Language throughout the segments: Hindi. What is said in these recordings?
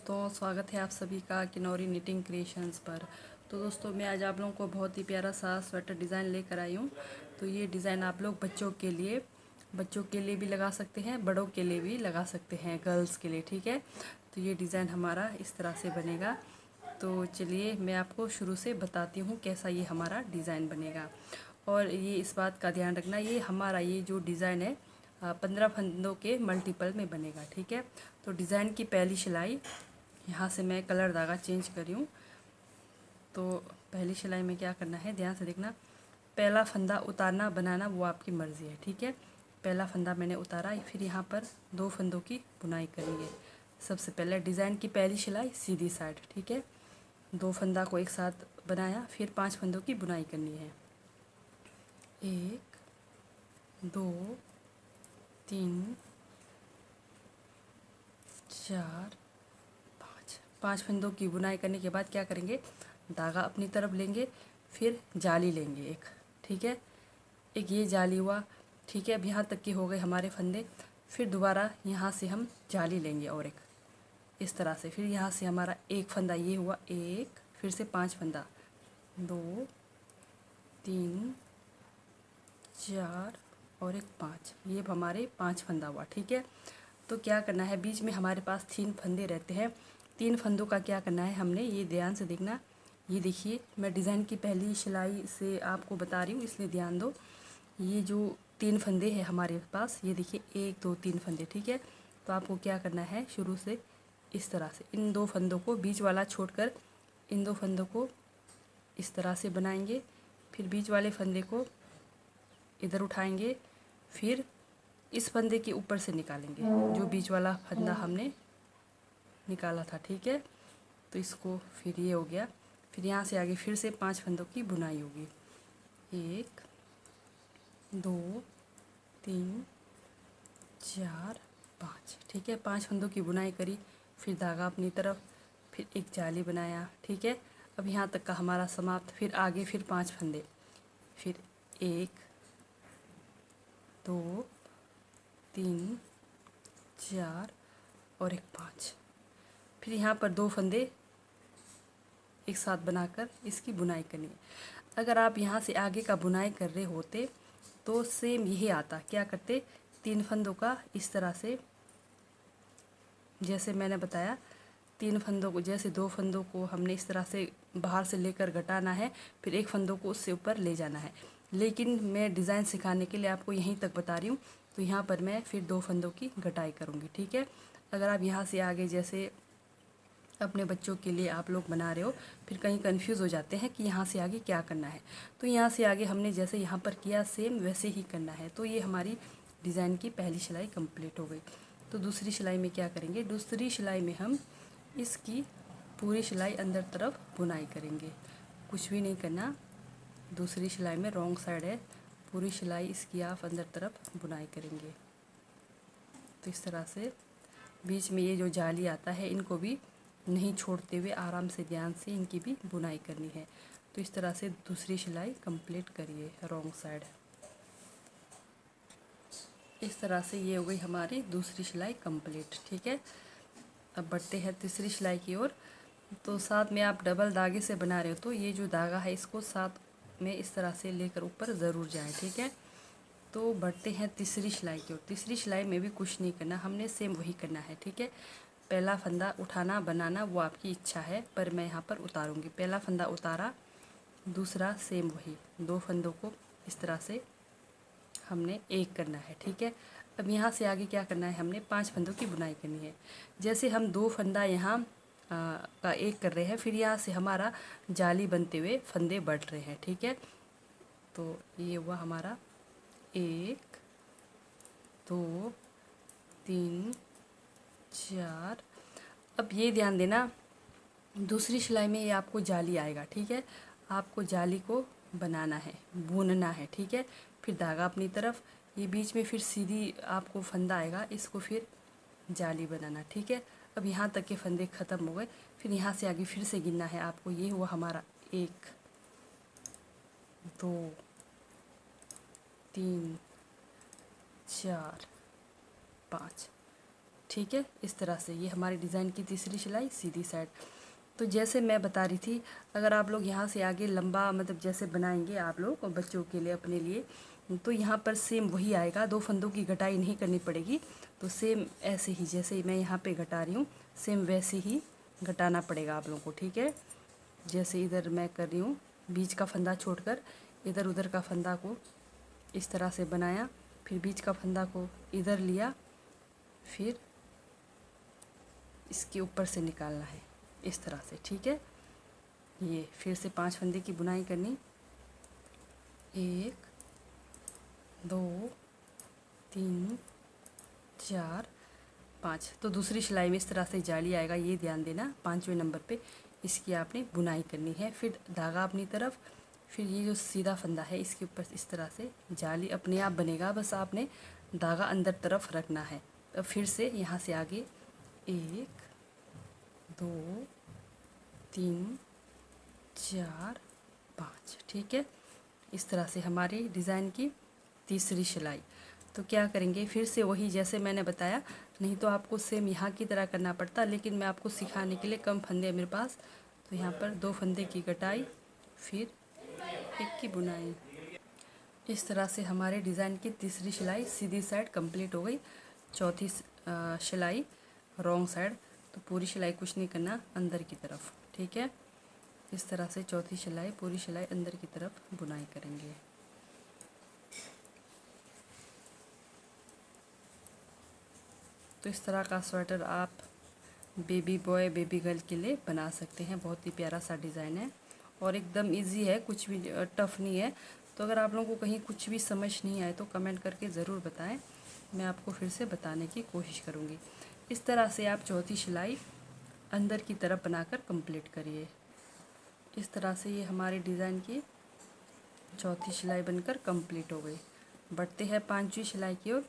दोस्तों, स्वागत है आप सभी का किनौरी निटिंग क्रिएशंस पर। तो दोस्तों, मैं आज आप लोगों को बहुत ही प्यारा सा स्वेटर डिज़ाइन लेकर आई हूँ। तो ये डिज़ाइन आप लोग बच्चों के लिए भी लगा सकते हैं, बड़ों के लिए भी लगा सकते हैं, गर्ल्स के लिए। ठीक है। तो ये डिज़ाइन हमारा इस तरह से बनेगा। तो चलिए मैं आपको शुरू से बताती हूँ कैसा ये हमारा डिज़ाइन बनेगा। और ये इस बात का ध्यान रखना, ये जो डिज़ाइन है 15 फंदों के मल्टीपल में बनेगा। ठीक है। तो डिज़ाइन की पहली सिलाई, यहाँ से मैं कलर धागा चेंज करी हूँ। तो पहली सिलाई में क्या करना है, ध्यान से देखना। पहला फंदा उतारना बनाना वो आपकी मर्ज़ी है। ठीक है। पहला फंदा मैंने उतारा, फिर यहाँ पर 2 फंदों की बुनाई करेंगे। सबसे पहले डिज़ाइन की पहली सिलाई सीधी साइड। ठीक है। 2 फंदा को एक साथ बनाया, फिर 5 फंदों की बुनाई करनी है। 1 2 3 4 5 फंदों की बुनाई करने के बाद क्या करेंगे, धागा अपनी तरफ लेंगे, फिर जाली लेंगे एक। ठीक है। एक ये जाली हुआ। ठीक है। अब यहाँ तक के हो गए हमारे फंदे। फिर दोबारा यहाँ से हम जाली लेंगे और एक इस तरह से। फिर यहाँ से हमारा एक फंदा ये हुआ, एक, फिर से 5 फंदा, 2 3 4 और एक 5। ये हमारे 5 फंदा हुआ। ठीक है। तो क्या करना है, बीच में हमारे पास 3 फंदे रहते हैं। 3 फंदों का क्या करना है हमने, ये ध्यान से देखना। ये देखिए, मैं डिज़ाइन की पहली सिलाई से आपको बता रही हूँ, इसलिए ध्यान दो। ये जो 3 फंदे हैं हमारे पास, ये देखिए 1 2 3 फंदे। ठीक है। तो आपको क्या करना है, शुरू से इस तरह से इन 2 फंदों को, बीच वाला छोड़कर इन 2 फंदों को इस तरह से बनाएंगे। फिर बीच वाले फंदे को इधर उठाएंगे, फिर इस फंदे के ऊपर से निकालेंगे जो बीच वाला फंदा हमने निकाला था। ठीक है। तो इसको फिर ये हो गया। फिर यहाँ से आगे फिर से 5 फंदों की बुनाई होगी। 1 2 3 4 5। ठीक है। 5 फंदों की बुनाई करी, फिर धागा अपनी तरफ, फिर एक जाली बनाया। ठीक है। अब यहाँ तक का हमारा समाप्त। फिर आगे फिर 5 फंदे, फिर 1 2 3 4 और एक 5। फिर यहाँ पर 2 फंदे एक साथ बनाकर इसकी बुनाई करनी है। अगर आप यहाँ से आगे का बुनाई कर रहे होते तो सेम यही आता। क्या करते, 3 फंदों का इस तरह से, जैसे मैंने बताया, 3 फंदों को, जैसे 2 फंदों को हमने इस तरह से बाहर से लेकर घटाना है, फिर एक फंदों को उससे ऊपर ले जाना है। लेकिन मैं डिज़ाइन सिखाने के लिए आपको यहीं तक बता रही हूँ। तो यहाँ पर मैं फिर 2 फंदों की घटाई करूँगी। ठीक है। अगर आप यहाँ से आगे, जैसे अपने बच्चों के लिए आप लोग बना रहे हो, फिर कहीं कंफ्यूज हो जाते हैं कि यहाँ से आगे क्या करना है, तो यहाँ से आगे हमने जैसे यहाँ पर किया सेम वैसे ही करना है। तो ये हमारी डिज़ाइन की पहली सिलाई कंप्लीट हो गई। तो दूसरी सिलाई में क्या करेंगे, दूसरी सिलाई में हम इसकी पूरी सिलाई अंदर तरफ बुनाई करेंगे। कुछ भी नहीं करना। दूसरी सिलाई में रॉन्ग साइड है, पूरी सिलाई इसकी आप अंदर तरफ बुनाई करेंगे। तो इस तरह से बीच में ये जो जाली आता है, इनको भी नहीं छोड़ते हुए आराम से ध्यान से इनकी भी बुनाई करनी है। तो इस तरह से दूसरी सिलाई कंप्लीट करिए रॉन्ग साइड। इस तरह से ये हो गई हमारी दूसरी सिलाई कंप्लीट। ठीक है। अब बढ़ते हैं तीसरी सिलाई की ओर। तो साथ में आप डबल धागे से बना रहे हो, तो ये जो धागा है इसको साथ में इस तरह से लेकर ऊपर ज़रूर जाए। ठीक है। तो बढ़ते हैं तीसरी सिलाई की ओर। तीसरी सिलाई में भी कुछ नहीं करना, हमने सेम वही करना है। ठीक है। पहला फंदा उठाना बनाना वो आपकी इच्छा है, पर मैं यहाँ पर उतारूँगी। पहला फंदा उतारा, दूसरा सेम वही, 2 फंदों को इस तरह से हमने एक करना है। ठीक है। अब यहाँ से आगे क्या करना है, हमने 5 फंदों की बुनाई करनी है। जैसे हम 2 फंदा यहाँ का एक कर रहे हैं, फिर यहाँ से हमारा जाली बनते हुए फंदे बढ़ रहे हैं। ठीक है। तो ये हुआ हमारा 1 2 3 4। अब ये ध्यान देना, दूसरी सिलाई में ये आपको जाली आएगा। ठीक है। आपको जाली को बनाना है, बुनना है। ठीक है। फिर धागा अपनी तरफ, ये बीच में फिर सीधी आपको फंदा आएगा, इसको फिर जाली बनाना। ठीक है। अब यहाँ तक के फंदे ख़त्म हो गए, फिर यहाँ से आगे फिर से गिनना है आपको। ये हुआ हमारा 1 2 3 4 5। ठीक है। इस तरह से ये हमारी डिज़ाइन की तीसरी सिलाई सीधी साइड। तो जैसे मैं बता रही थी, अगर आप लोग यहाँ से आगे लंबा मतलब जैसे बनाएंगे आप लोग और बच्चों के लिए अपने लिए, तो यहाँ पर सेम वही आएगा, 2 फंदों की घटाई नहीं करनी पड़ेगी। तो सेम ऐसे ही जैसे मैं यहाँ पे घटा रही हूँ, सेम वैसे ही घटाना पड़ेगा आप लोगों को, ठीक है। जैसे इधर मैं कर रही हूँ, बीच का फंदा छोड़कर इधर उधर का फंदा को इस तरह से बनाया, फिर बीच का फंदा को इधर लिया, फिर इसके ऊपर से निकालना है इस तरह से, ठीक है। ये फिर से 5 फंदे की बुनाई करनी, 1 2 3 4 5। तो दूसरी सिलाई में इस तरह से जाली आएगा, ये ध्यान देना, 5वें नंबर पे इसकी आपने बुनाई करनी है। फिर धागा अपनी तरफ, फिर ये जो सीधा फंदा है इसके ऊपर इस तरह से जाली अपने आप बनेगा, बस आपने धागा अंदर तरफ रखना है। अब फिर से यहाँ से आगे 1 2 3 4 5, ठीक है। इस तरह से हमारी डिज़ाइन की तीसरी सिलाई। तो क्या करेंगे, फिर से वही जैसे मैंने बताया, नहीं तो आपको सेम यहाँ की तरह करना पड़ता, लेकिन मैं आपको सिखाने के लिए कम फंदे हैं मेरे पास, तो यहाँ पर 2 फंदे की कटाई, फिर 1 की बुनाई। इस तरह से हमारे डिज़ाइन की तीसरी सिलाई सीधी साइड कंप्लीट हो गई। चौथी सिलाई रॉन्ग साइड, तो पूरी सिलाई कुछ नहीं करना, अंदर की तरफ, ठीक है। इस तरह से चौथी सिलाई पूरी सिलाई अंदर की तरफ बुनाई करेंगे। तो इस तरह का स्वेटर आप बेबी बॉय बेबी गर्ल के लिए बना सकते हैं। बहुत ही प्यारा सा डिज़ाइन है और एकदम इजी है, कुछ भी टफ़ नहीं है। तो अगर आप लोगों को कहीं कुछ भी समझ नहीं आए तो कमेंट करके ज़रूर बताएं, मैं आपको फिर से बताने की कोशिश करूँगी। इस तरह से आप चौथी सिलाई अंदर की तरफ बनाकर कंप्लीट करिए। इस तरह से ये हमारी डिज़ाइन की चौथी सिलाई बनकर कंप्लीट हो गई। बढ़ते हैं 5वीं सिलाई की ओर।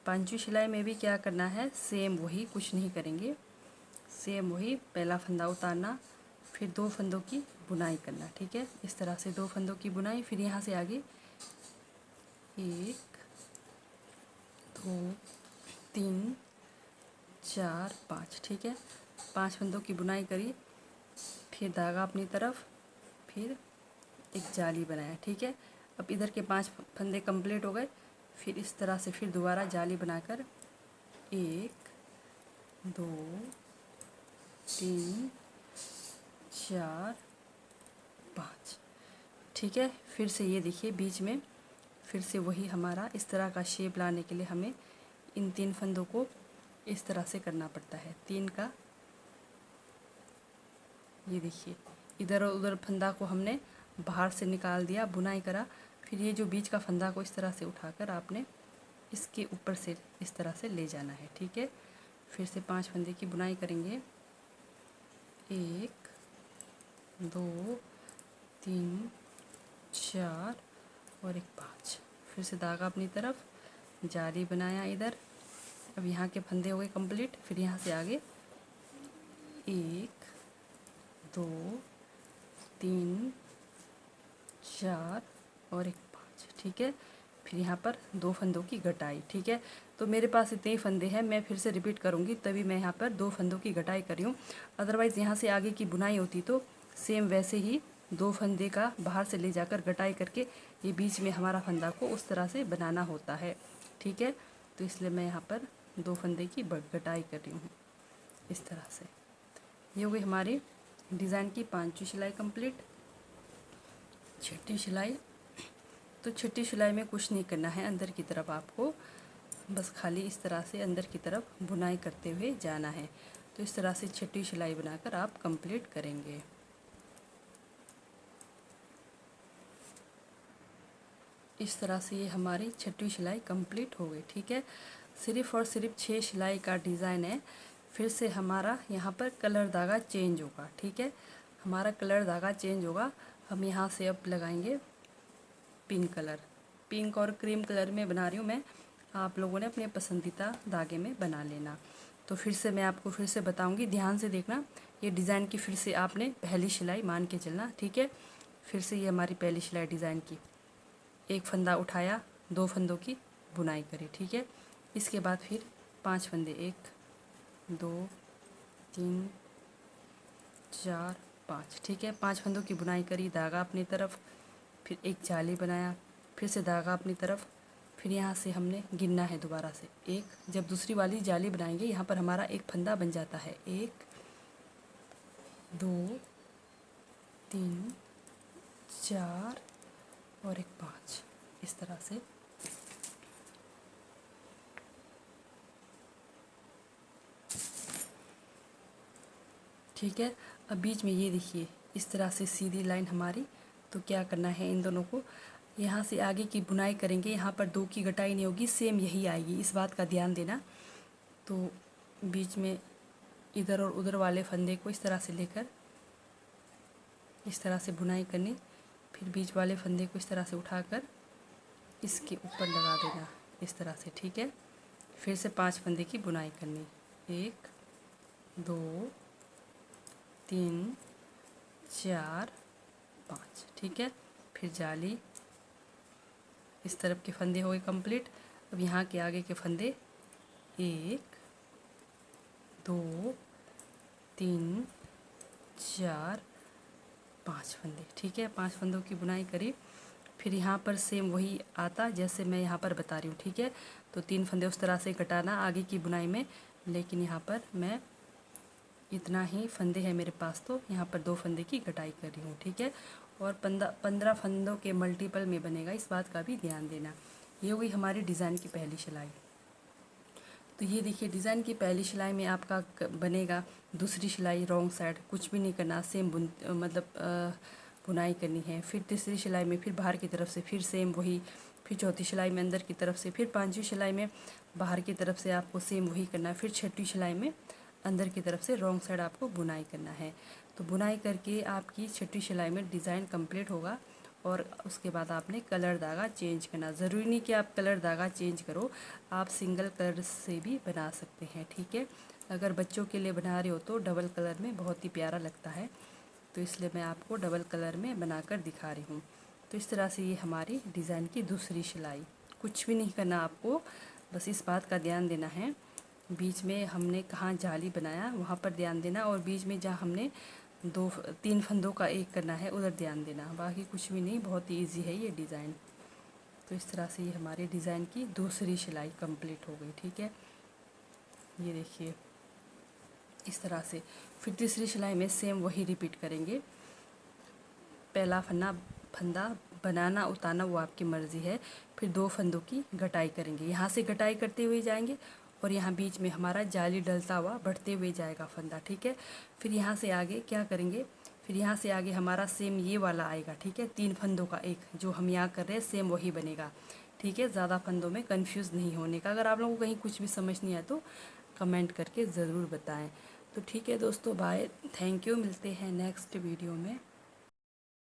5वीं सिलाई में भी क्या करना है, सेम वही, कुछ नहीं करेंगे, सेम वही, पहला फंदा उतारना, फिर 2 फंदों की बुनाई करना, ठीक है। इस तरह से 2 फंदों की बुनाई, फिर यहाँ से आगे 1 2 3 4 5, ठीक है। 5 फंदों की बुनाई करी, फिर धागा अपनी तरफ, फिर एक जाली बनाया, ठीक है। अब इधर के 5 फंदे कंप्लीट हो गए, फिर इस तरह से फिर दोबारा जाली बनाकर 1 2 3 4 5, ठीक है। फिर से ये देखिए बीच में फिर से वही हमारा इस तरह का शेप लाने के लिए हमें इन 3 फंदों को इस तरह से करना पड़ता है, 3 का, ये देखिए इधर और उधर फंदा को हमने बाहर से निकाल दिया, बुनाई करा, फिर ये जो बीच का फंदा को इस तरह से उठाकर आपने इसके ऊपर से इस तरह से ले जाना है, ठीक है। फिर से 5 फंदे की बुनाई करेंगे, 1 2 3 4 और एक 5। फिर से धागा अपनी तरफ, जाली बनाया इधर। अब यहाँ के फंदे हो गए कंप्लीट, फिर यहाँ से आगे 1 2 3 4 और एक 5, ठीक है। फिर यहाँ पर 2 फंदों की घटाई, ठीक है। तो मेरे पास इतने ही फंदे हैं, मैं फिर से रिपीट करूँगी, तभी मैं यहाँ पर 2 फंदों की घटाई कर रही हूँ। अदरवाइज़ यहाँ से आगे की बुनाई होती तो सेम वैसे ही 2 फंदे का बाहर से ले जाकर घटाई करके ये बीच में हमारा फंदा को उस तरह से बनाना होता है, ठीक है। तो इसलिए मैं यहाँ पर 2 फंदे की घटाई कर रही हूँ इस तरह से। ये हो गई हमारी डिज़ाइन की 5वीं सिलाई कंप्लीट। 6ठी सिलाई, तो 6ठी सिलाई में कुछ नहीं करना है, अंदर की तरफ आपको बस खाली इस तरह से अंदर की तरफ बुनाई करते हुए जाना है। तो इस तरह से 6ठी सिलाई बनाकर आप कंप्लीट करेंगे। इस तरह से ये हमारी 6ठी सिलाई कंप्लीट हो गई, ठीक है। सिर्फ और सिर्फ 6 सिलाई का डिज़ाइन है। फिर से हमारा यहाँ पर कलर धागा चेंज होगा, ठीक है। हमारा कलर धागा चेंज होगा। हम यहाँ से अब लगाएंगे पिंक कलर, पिंक और क्रीम कलर में बना रही हूँ मैं, आप लोगों ने अपने पसंदीदा धागे में बना लेना। तो फिर से मैं आपको फिर से बताऊँगी, ध्यान से देखना। ये डिज़ाइन की फिर से आपने पहली सिलाई मान के चलना, ठीक है। फिर से ये हमारी पहली सिलाई डिज़ाइन की, एक फंदा उठाया, 2 फंदों की बुनाई करी, ठीक है। इसके बाद फिर 5 फंदे, 1 2 3 4 5। ठीक है, 5 फंदों की बुनाई करी, धागा अपनी तरफ, फिर एक जाली बनाया, फिर से धागा अपनी तरफ, फिर यहाँ से हमने गिनना है दोबारा से एक। जब दूसरी वाली जाली बनाएंगे यहाँ पर हमारा एक फंदा बन जाता है, 1 2 3 4 और एक 5, इस तरह से। ठीक है, अब बीच में ये देखिए इस तरह से सीधी लाइन हमारी। तो क्या करना है, इन दोनों को यहाँ से आगे की बुनाई करेंगे, यहाँ पर 2 की घटाई नहीं होगी, सेम यही आएगी, इस बात का ध्यान देना। तो बीच में इधर और उधर वाले फंदे को इस तरह से लेकर इस तरह से बुनाई करनी, फिर बीच वाले फंदे को इस तरह से उठाकर इसके ऊपर लगा देना, इस तरह से। ठीक है, फिर से 5 फंदे की बुनाई करनी, 1 2 3 4 5। ठीक है, फिर जाली, इस तरफ के फंदे हो गए कंप्लीट। अब यहाँ के आगे के फंदे 1 2 3 4 5 फंदे। ठीक है, 5 फंदों की बुनाई करी, फिर यहाँ पर सेम वही आता जैसे मैं यहाँ पर बता रही हूँ। ठीक है, तो 3 फंदे उस तरह से घटाना आगे की बुनाई में, लेकिन यहाँ पर मैं इतना ही फंदे हैं मेरे पास, तो यहाँ पर 2 फंदे की घटाई कर रही हूँ। ठीक है, और 15 फंदों के मल्टीपल में बनेगा, इस बात का भी ध्यान देना। ये हुई हमारी डिज़ाइन की पहली सिलाई। तो ये देखिए डिज़ाइन की पहली सिलाई में आपका बनेगा दूसरी सिलाई रॉन्ग साइड, कुछ भी नहीं करना, सेम बुनाई करनी है। फिर तीसरी सिलाई में फिर बाहर की तरफ से फिर सेम वही, फिर चौथी सिलाई में अंदर की तरफ से, फिर 5वीं सिलाई में बाहर की तरफ से आपको सेम वही करना है। फिर 6वीं सिलाई में अंदर की तरफ से रॉन्ग साइड आपको बुनाई करना है। तो बुनाई करके आपकी 6वीं सिलाई में डिज़ाइन कंप्लीट होगा, और उसके बाद आपने कलर धागा चेंज करना। ज़रूरी नहीं कि आप कलर धागा चेंज करो, आप सिंगल कलर से भी बना सकते हैं। ठीक है, अगर बच्चों के लिए बना रहे हो तो डबल कलर में बहुत ही प्यारा लगता है, तो इसलिए मैं आपको डबल कलर में बनाकर दिखा रही हूँ। तो इस तरह से ये हमारी डिज़ाइन की दूसरी सिलाई। कुछ भी नहीं करना आपको, बस इस बात का ध्यान देना है, बीच में हमने कहाँ जाली बनाया वहाँ पर ध्यान देना, और बीच में जहाँ हमने 3 फंदों का एक करना है उधर ध्यान देना। बाकी कुछ भी नहीं, बहुत ही ईजी है ये डिज़ाइन। तो इस तरह से ये हमारे डिज़ाइन की दूसरी सिलाई कंप्लीट हो गई। ठीक है, ये देखिए इस तरह से। फिर तीसरी सिलाई में सेम वही रिपीट करेंगे। पहला फंदा बनाना उतारना वो आपकी मर्ज़ी है। फिर 2 फंदों की घटाई करेंगे, यहाँ से घटाई करते हुए जाएंगे, और यहाँ बीच में हमारा जाली डलता हुआ बढ़ते हुए जाएगा फंदा। ठीक है, फिर यहाँ से आगे क्या करेंगे, फिर यहाँ से आगे हमारा सेम ये वाला आएगा। ठीक है, 3 फंदों का एक जो हम यहाँ कर रहे हैं सेम वही बनेगा। ठीक है, ज़्यादा फंदों में कंफ्यूज नहीं होने का। अगर आप लोगों को कहीं कुछ भी समझ नहीं आए तो कमेंट करके ज़रूर बताएं। तो ठीक है दोस्तों, बाय, थैंक यू, मिलते हैं नेक्स्ट वीडियो में।